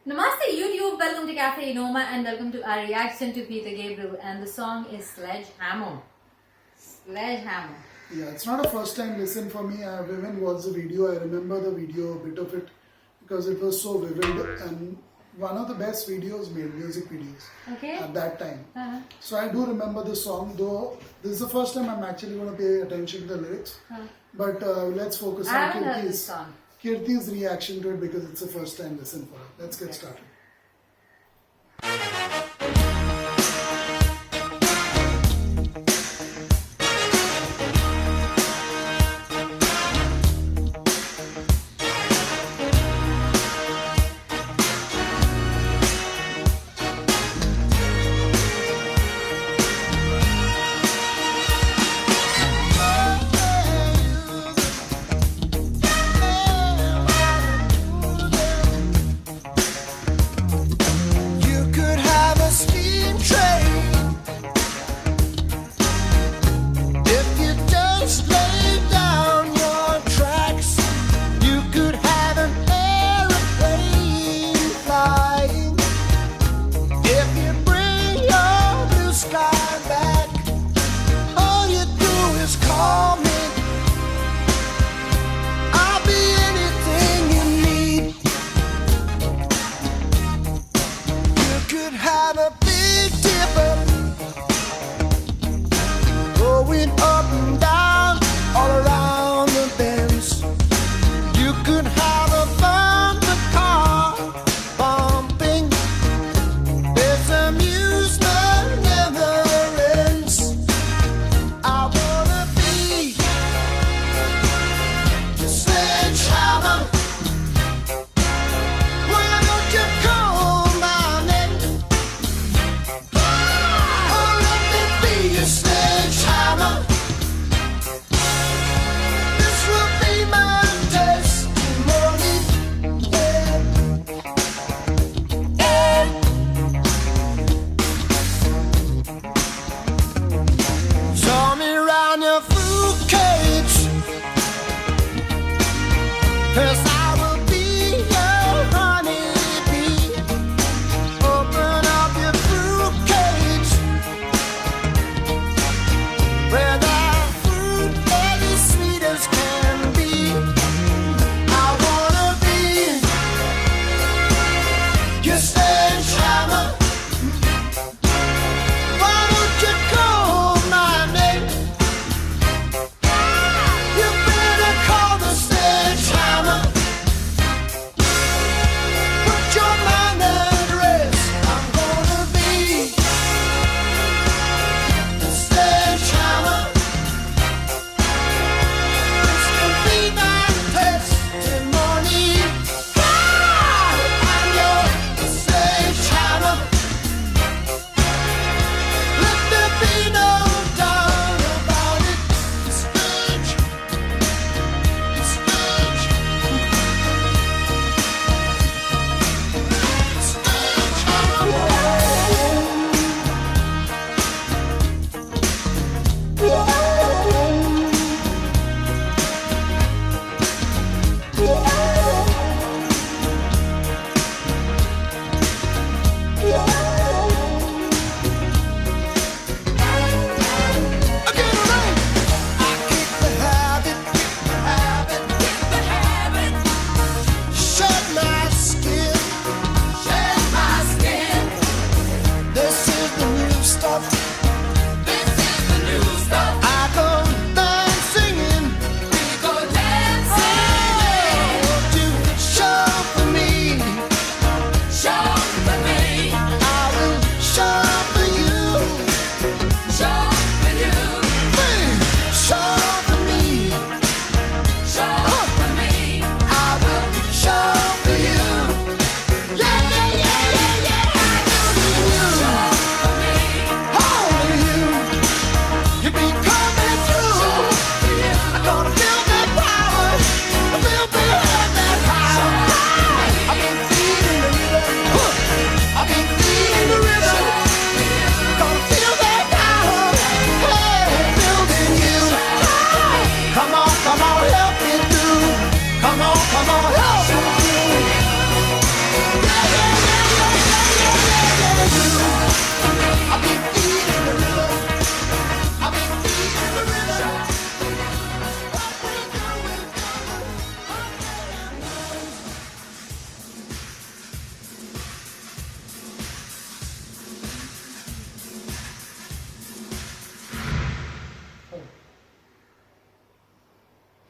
Namaste YouTube, welcome to CAFE ENOMA and welcome to our reaction to Peter Gabriel, and the song is Sledgehammer. Sledgehammer. Yeah, it's not a first time listen for me. I've even watched the video. I remember the video, a bit of it, because it was so vivid and one of the best videos made, music videos, at that time. So I do remember the song, though this is the first time I'm actually going to pay attention to the lyrics. But let's focus on Kirti's reaction to it because it's the first time listen for it. Let's get started.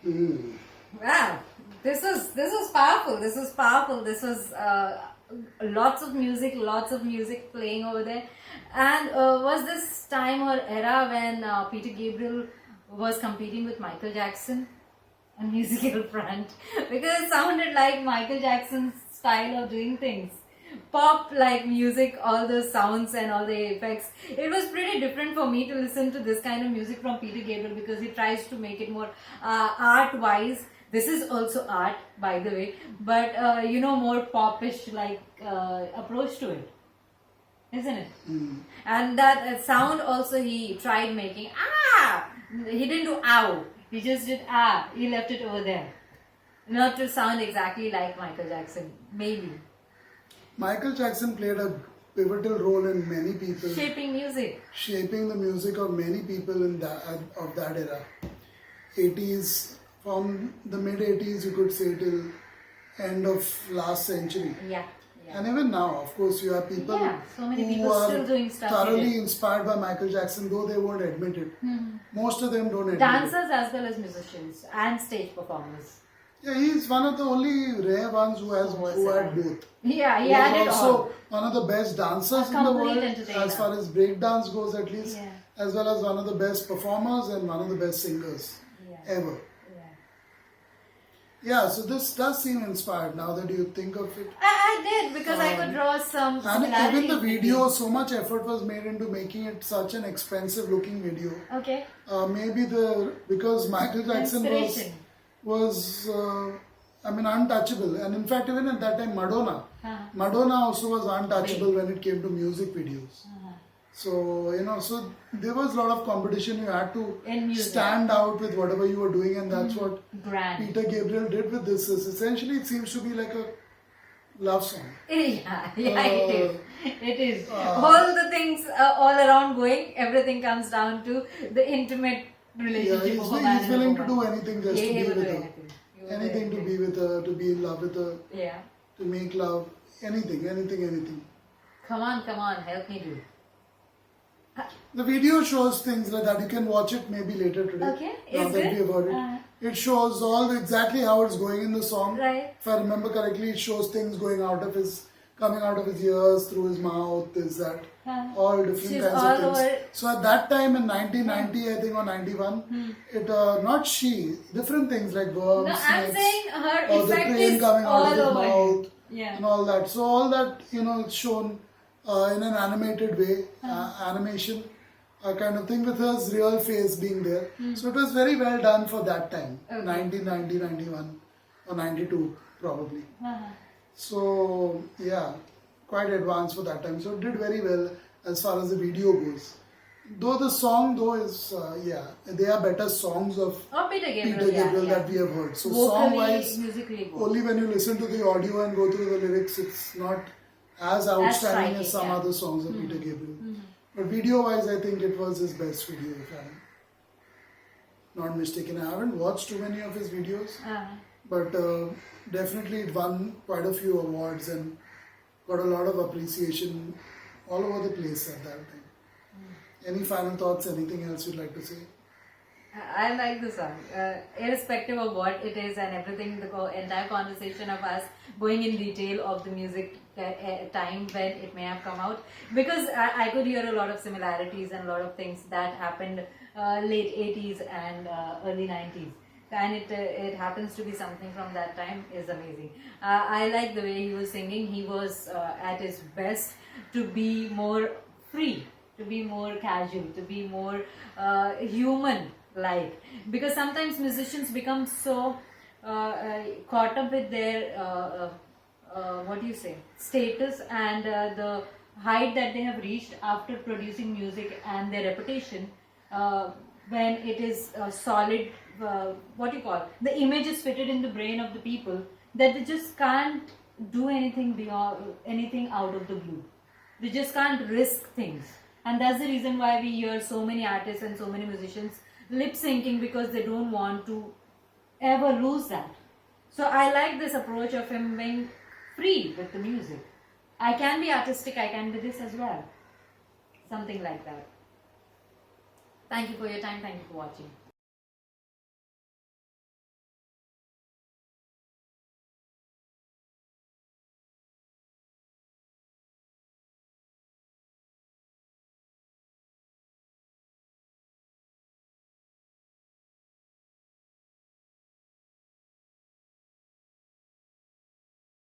Wow, this was powerful. This was powerful. This was lots of music playing over there. And was this time or era when Peter Gabriel was competing with Michael Jackson on musical front? Because it sounded like Michael Jackson's style of doing things. Pop like music, all the sounds and all the effects. It was pretty different for me to listen to this kind of music from Peter Gabriel because he tries to make it more art-wise. This is also art, by the way, but more popish like approach to it, isn't it? And that sound also he tried making. He didn't do ow. He just did He left it over there, not to sound exactly like Michael Jackson. Maybe. Michael Jackson played a pivotal role in many people. Shaping the music of many people in that era. 80s, from the mid 80s you could say till end of last century. Yeah. And even now, of course, you have people so many who people are still doing stuff thoroughly inspired by Michael Jackson, though they won't admit it. Most of them don't admit Dancers it. as well as musicians and stage performers. Yeah, he's one of the only rare ones who had both. Yeah, he He had was it also all. one of the best dancers in the world, as far as breakdance goes at least, as well as one of the best performers and one of the best singers ever. Yeah, so this does seem inspired now that you think of it. I did because I could draw some similarities. And even the video, so much effort was made into making it such an expensive looking video. Okay. Maybe because Michael Jackson was untouchable. And in fact, even at that time, Madonna also was untouchable when it came to music videos. So, so there was a lot of competition. You had to stand out with whatever you were doing, and that's what Peter Gabriel did with this. Essentially, it seems to be like a love song. Yeah, it is. It is. All the things all around going, everything comes down to the intimate relationship of a man he's willing to do anything just to be with her. Anything to be with her, to be in love with her, to make love, anything. Come on, help me do. The video shows things like that. You can watch it maybe later today. Okay, now that we have heard it. It shows exactly how it's going in the song. Right. If I remember correctly, it shows things coming out of his ears, through his mouth, all different kinds of things. So at that time in 1990, I think, or 91, different things like worms, snakes, I'm saying her or the train coming out of his mouth, and all that. So all that, it's shown in an animated way, animation kind of thing, with his real face being there. So it was very well done for that time, 1990, 91 or 92 probably. So quite advanced for that time. So it did very well as far as the video goes. Though the song is, they are better songs of Peter Gabriel that we have heard. So song-wise, only when you listen to the audio and go through the lyrics, it's not as outstanding as some other songs of Peter Gabriel. But video-wise, I think it was his best video, if I'm not mistaken. I haven't watched too many of his videos, but definitely it won quite a few awards and got a lot of appreciation all over the place at that time. Any final thoughts, anything else you'd like to say? I like the song, irrespective of what it is and everything, the entire conversation of us going in detail of the music time when it may have come out, because I could hear a lot of similarities and a lot of things that happened late 80s and early 90s. And it happens to be something from that time is amazing. I like the way he was singing. He was at his best to be more free, to be more casual, to be more human-like. Because sometimes musicians become so caught up with their status and the height that they have reached after producing music and their reputation. When it is solid, the image is fitted in the brain of the people, that they just can't do anything out of the blue. They just can't risk things. And that's the reason why we hear so many artists and so many musicians lip syncing, because they don't want to ever lose that. So I like this approach of him being free with the music. I can be artistic, I can be this as well. Something like that. Thank you for your time. Thank you for watching.